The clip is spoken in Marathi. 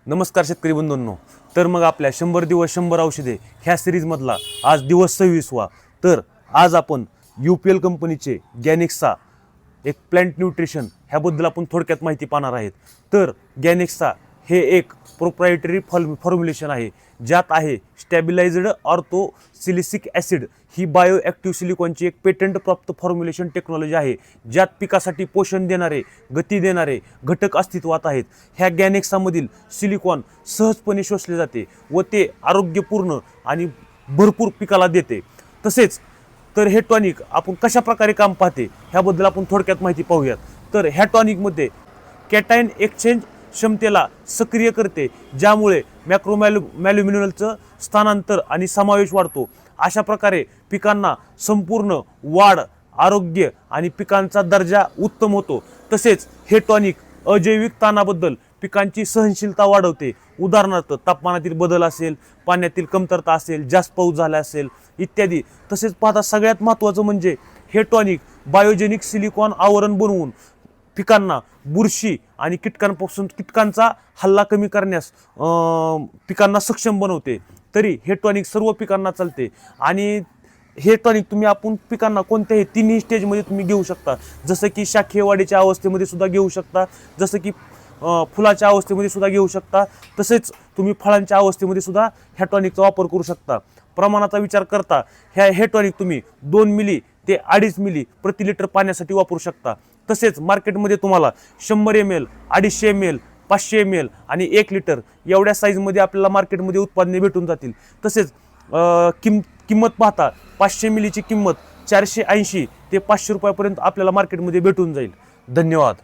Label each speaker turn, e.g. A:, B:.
A: नमस्कार शेतकरी बंधूंनो. तर मग आपल्या 100 दिवस 100 औषधे ह्या सिरीजमधला आज दिवस 26वा. तर आज आपण UPL कंपनीचे गॅनेक्सा एक प्लांट न्यूट्रिशन ह्याबद्दल आपण थोडक्यात माहिती पाहणार आहेत. तर गॅनेक्सा हे एक प्रोप्रायटरी फॉर्म्युलेशन आहे, ज्यात आहे स्टॅबिलायझ्ड ऑर्थोसिलिसिक ॲसिड ही बायोॲक्टिव्ह सिलिकॉनची एक पेटंट प्राप्त फॉर्म्युलेशन टेक्नॉलॉजी आहे, ज्यात पिकासाठी पोषण देणारे, गती देणारे घटक अस्तित्वात आहेत. ह्या गॅनेक्सामधील सिलिकॉन सहजपणे शोषले जाते व ते आरोग्यपूर्ण आणि भरपूर पिकाला देते. तसेच तर हे टॉनिक आपण कशा प्रकारे काम पाहते ह्याबद्दल आपण थोडक्यात माहिती पाहूयात. तर ह्या टॉनिकमध्ये कॅटायन एक्सचेंज क्षमतेला सक्रिय करते, ज्यामुळे मॅक्रोमॅल्युमिनलचं स्थानांतर आणि समावेश वाढतो. अशा प्रकारे पिकांना संपूर्ण वाढ, आरोग्य आणि पिकांचा दर्जा उत्तम होतो. तसेच हे टॉनिक अजैविक ताणाबद्दल पिकांची सहनशीलता वाढवते. उदाहरणार्थ तापमानातील बदल असेल, पाण्यातील कमतरता असेल, जास्त पाऊस झाला असेल इत्यादी. तसेच पाहता सगळ्यात महत्त्वाचं म्हणजे हे टॉनिक बायोजेनिक सिलिकॉन आवरण बनवून पिकांना बुरशी आणि कीटकांचा हल्ला कमी करण्यास पिकांना सक्षम बनवते. तरी हे टॉनिक सर्व पिकांना चालते आणि हे टॉनिक तुम्ही आपण पिकांना कोणत्याही तिन्ही स्टेजमध्ये तुम्ही घेऊ शकता. जसं की शाखीय वाढीच्या अवस्थेमध्ये सुद्धा घेऊ शकता, जसं की फुलाच्या अवस्थेमध्ये सुद्धा घेऊ शकता, तसेच तुम्ही फळांच्या अवस्थेमध्ये सुद्धा ह्या टॉनिकचा वापर करू शकता. प्रमाणाचा विचार करता हे टॉनिक तुम्ही 2 मिली ते 2.5 मिली प्रति लिटर पाण्यासाठी वापरू शकता. तसेच मार्केटमध्ये तुम्हाला 100 ml, 250 ml, 500 ml आणि 1 लिटर एवढ्या साईजमध्ये आपल्याला मार्केटमध्ये उत्पादने भेटून जातील. तसेच किंमत पाहता 500 मिलीची किंमत 480 ते 500 रुपयापर्यंत आपल्याला मार्केटमध्ये भेटून जाईल. धन्यवाद.